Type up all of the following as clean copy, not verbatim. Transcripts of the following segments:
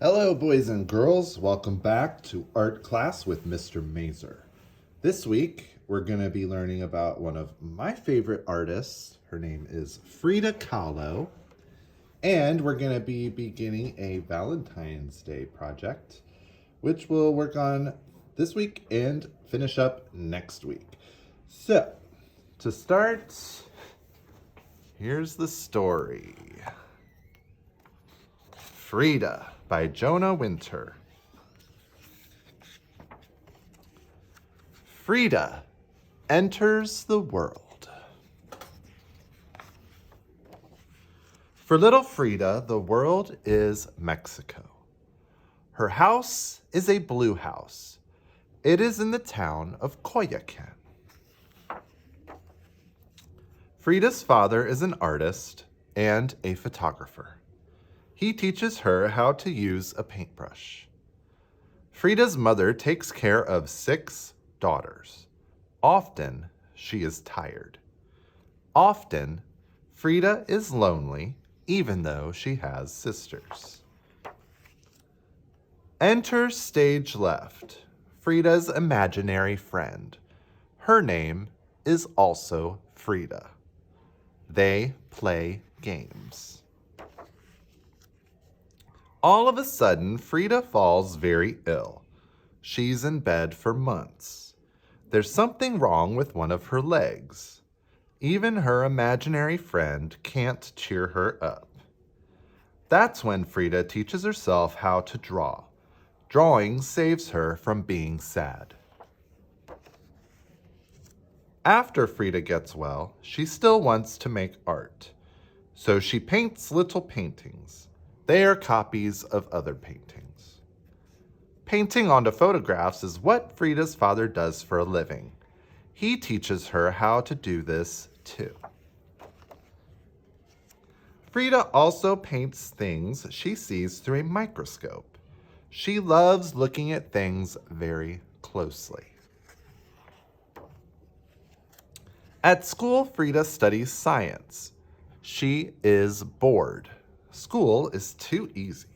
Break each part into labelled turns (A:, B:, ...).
A: Hello, boys and girls. Welcome back to Art Class with Mr. Mazer. This week, we're going to be learning about one of my favorite artists. Her name is Frida Kahlo. And we're going to be beginning a Valentine's Day project, which we'll work on this week and finish up next week. So, to start, here's the story. Frida by Jonah Winter. Frida enters the world. For little Frida, the world is Mexico. Her house is a blue house. It is in the town of Coyoacán. Frida's father is an artist and a photographer. He teaches her how to use a paintbrush. Frida's mother takes care of 6 daughters. Often, she is tired. Often, Frida is lonely, even though she has sisters. Enter stage left, Frida's imaginary friend. Her name is also Frida. They play games. All of a sudden, Frida falls very ill. She's in bed for months. There's something wrong with one of her legs. Even her imaginary friend can't cheer her up. That's when Frida teaches herself how to draw. Drawing saves her from being sad. After Frida gets well, she still wants to make art. So she paints little paintings. They are copies of other paintings. Painting onto photographs is what Frida's father does for a living. He teaches her how to do this too. Frida also paints things she sees through a microscope. She loves looking at things very closely. At school, Frida studies science. She is bored. School is too easy.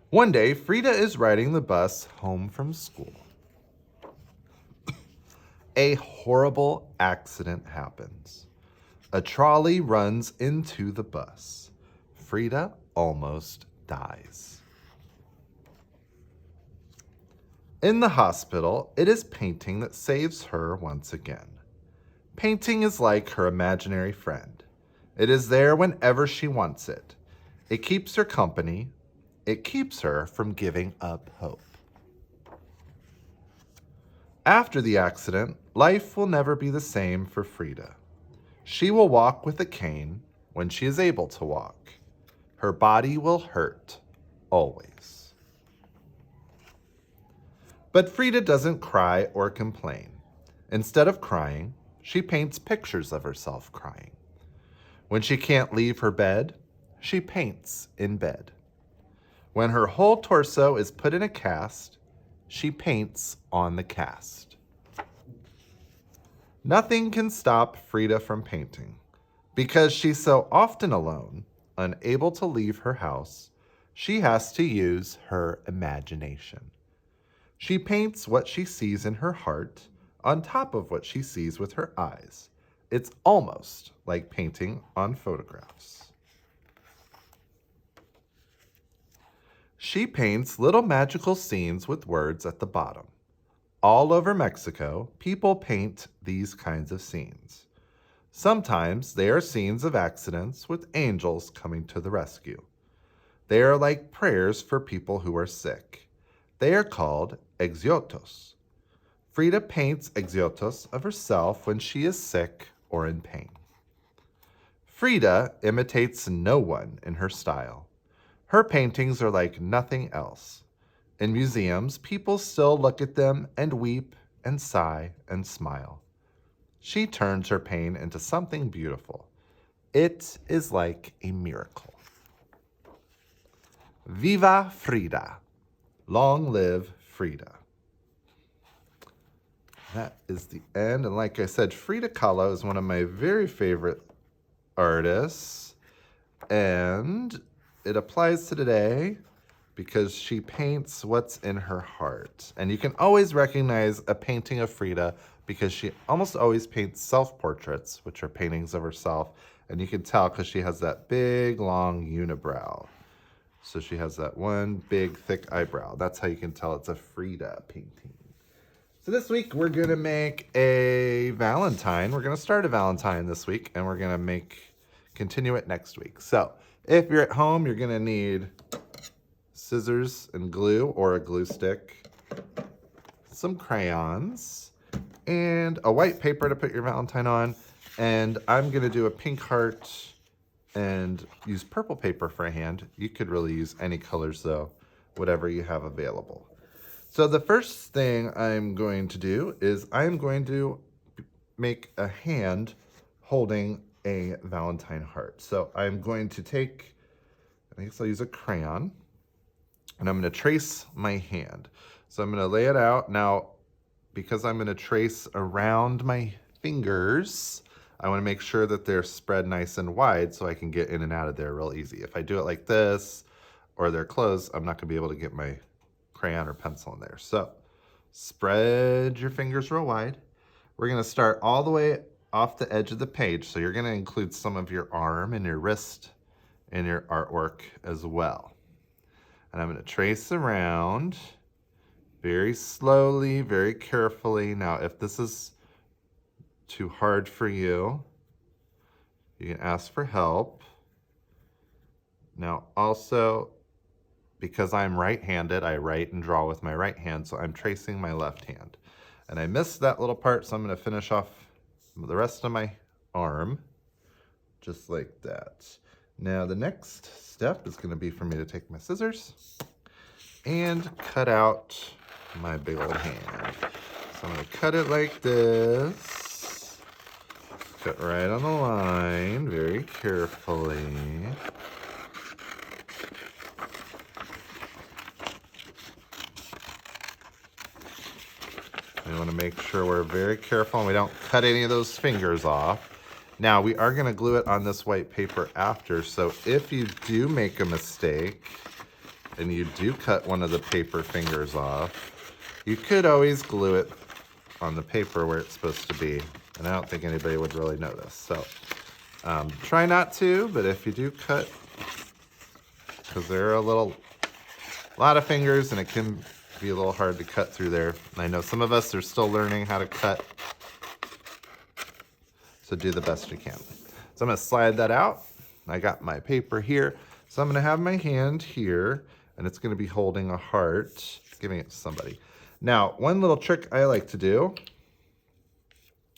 A: One day, Frida is riding the bus home from school. A horrible accident happens. A trolley runs into the bus. Frida almost dies. In the hospital, it is painting that saves her once again. Painting is like her imaginary friend. It is there whenever she wants it. It keeps her company. It keeps her from giving up hope. After the accident, life will never be the same for Frida. She will walk with a cane when she is able to walk. Her body will hurt, always. But Frida doesn't cry or complain. Instead of crying, she paints pictures of herself crying. When she can't leave her bed, she paints in bed. When her whole torso is put in a cast, she paints on the cast. Nothing can stop Frida from painting. Because she's so often alone, unable to leave her house, she has to use her imagination. She paints what she sees in her heart on top of what she sees with her eyes. It's almost like painting on photographs. She paints little magical scenes with words at the bottom. All over Mexico, people paint these kinds of scenes. Sometimes they are scenes of accidents with angels coming to the rescue. They are like prayers for people who are sick. They are called exiotos. Frida paints exiotos of herself when she is sick or in pain. Frida imitates no one in her style. Her paintings are like nothing else. In museums, people still look at them and weep and sigh and smile. She turns her pain into something beautiful. It is like a miracle. Viva Frida! Long live Frida. That is the end. And like I said, Frida Kahlo is one of my very favorite artists. And it applies to today because she paints what's in her heart. And you can always recognize a painting of Frida because she almost always paints self-portraits, which are paintings of herself. And you can tell because she has that big, long unibrow. So she has that one big, thick eyebrow. That's how you can tell it's a Frida painting. So this week we're gonna make a Valentine. We're gonna start a Valentine this week and we're gonna continue it next week. So if you're at home, you're gonna need scissors and glue or a glue stick, some crayons, and a white paper to put your Valentine on. And I'm gonna do a pink heart and use purple paper for a hand. You could really use any colors though, whatever you have available. So the first thing I'm going to do is I'm going to make a hand holding a Valentine heart. So I'm going to take, I guess I'll use a crayon, and I'm going to trace my hand. So I'm going to lay it out. Now, because I'm going to trace around my fingers, I want to make sure that they're spread nice and wide so I can get in and out of there real easy. If I do it like this or they're closed, I'm not going to be able to get my crayon or pencil in there. So spread your fingers real wide. We're going to start all the way off the edge of the page. So you're going to include some of your arm and your wrist in your artwork as well. And I'm going to trace around very slowly, very carefully. Now, if this is too hard for you, you can ask for help. Now, also, because I'm right-handed, I write and draw with my right hand, so I'm tracing my left hand. And I missed that little part, so I'm going to finish off the rest of my arm, just like that. Now, the next step is going to be for me to take my scissors and cut out my big old hand. So I'm going to cut it like this. Cut right on the line, very carefully. We want to make sure we're very careful and we don't cut any of those fingers off. Now, we are going to glue it on this white paper after, so if you do make a mistake and you do cut one of the paper fingers off, you could always glue it on the paper where it's supposed to be. And I don't think anybody would really notice. So try not to, but if you do cut, because there are a lot of fingers and it can be a little hard to cut through there. And I know some of us are still learning how to cut, so do the best you can. So I'm gonna slide that out. I got my paper here. So I'm gonna have my hand here and it's gonna be holding a heart, giving it to somebody. Now, one little trick I like to do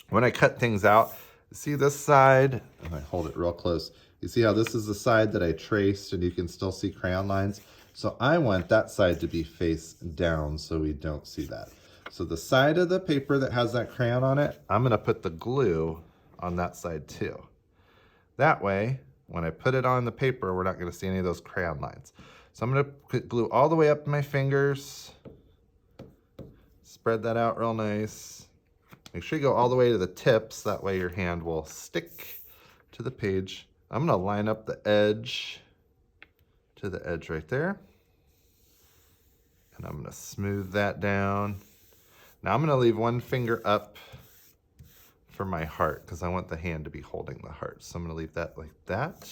A: when I cut things out, see this side, and I hold it real close. You see how this is the side that I traced and you can still see crayon lines? So I want that side to be face down so we don't see that. So the side of the paper that has that crayon on it, I'm gonna put the glue on that side too. That way, when I put it on the paper, we're not gonna see any of those crayon lines. So I'm gonna put glue all the way up my fingers, spread that out real nice. Make sure you go all the way to the tips, that way your hand will stick to the page. I'm gonna line up the edge to the edge right there. And I'm gonna smooth that down. Now I'm gonna leave one finger up for my heart because I want the hand to be holding the heart. So I'm gonna leave that like that.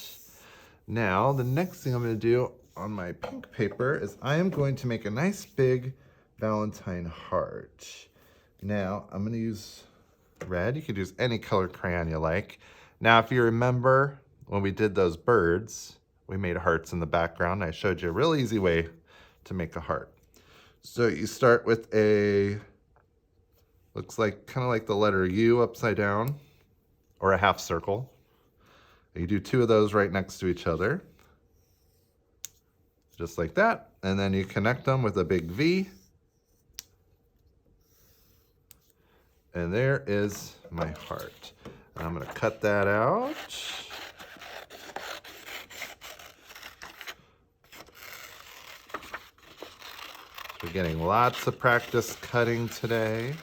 A: Now, the next thing I'm gonna do on my pink paper is I am going to make a nice big Valentine heart. Now, I'm gonna use red. You could use any colored crayon you like. Now, if you remember when we did those birds, we made hearts in the background. I showed you a real easy way to make a heart. So you start with looks like kind of like the letter U upside down, or a half circle. You do two of those right next to each other, just like that. And then you connect them with a big V. And there is my heart. And I'm gonna cut that out. We're getting lots of practice cutting today.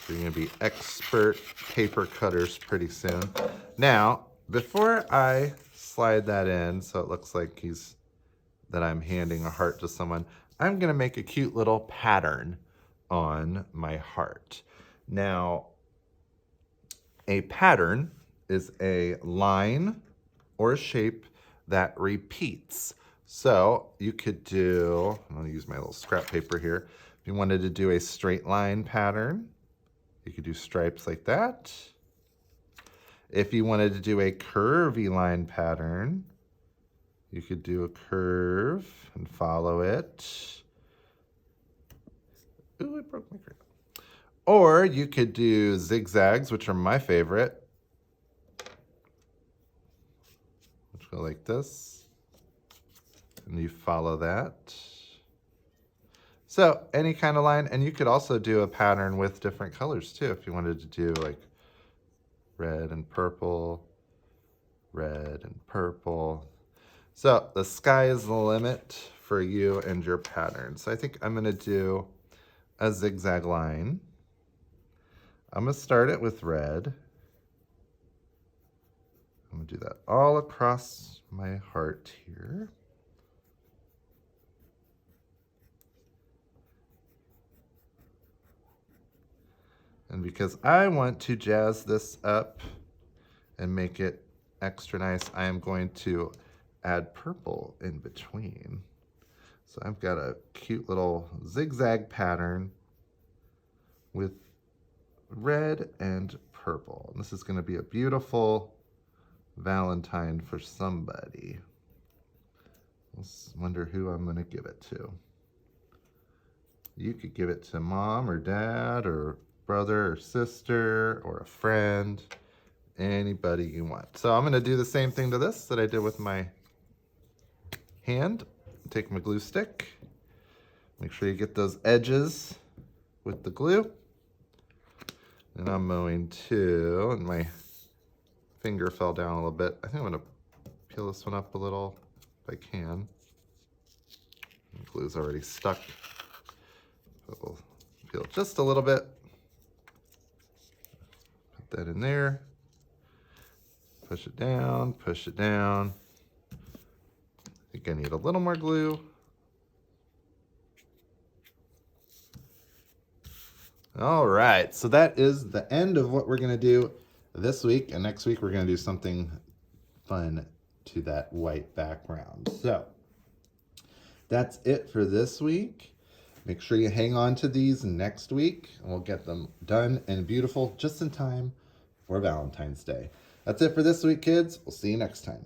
A: You're gonna be expert paper cutters pretty soon. Now, before I slide that in, so it looks like he's that I'm handing a heart to someone, I'm gonna make a cute little pattern on my heart. Now, a pattern is a line or a shape that repeats. So you could do, I'm gonna use my little scrap paper here. If you wanted to do a straight line pattern, you could do stripes like that. If you wanted to do a curvy line pattern, you could do a curve and follow it. Ooh, I broke my crayon. Or you could do zigzags, which are my favorite. Which go like this. And you follow that. So any kind of line, and you could also do a pattern with different colors too, if you wanted to do like red and purple, red and purple. So the sky is the limit for you and your pattern. So I think I'm gonna do a zigzag line. I'm gonna start it with red. I'm gonna do that all across my heart here. And because I want to jazz this up and make it extra nice, I am going to add purple in between. So I've got a cute little zigzag pattern with red and purple. And this is going to be a beautiful Valentine for somebody. Let's wonder who I'm going to give it to. You could give it to mom or dad or brother or sister or a friend, anybody you want. So I'm going to do the same thing to this that I did with my hand. Take my glue stick. Make sure you get those edges with the glue. And I'm going to, and my finger fell down a little bit. I think I'm going to peel this one up a little if I can. The glue's already stuck. But we'll peel just a little bit. Put that in there. Push it down, push it down. I think I need a little more glue. All right, so that is the end of what we're gonna do this week, and next week we're gonna do something fun to that white background. So that's it for this week. Make sure you hang on to these next week, and we'll get them done and beautiful just in time for Valentine's Day. That's it for this week, kids. We'll see you next time.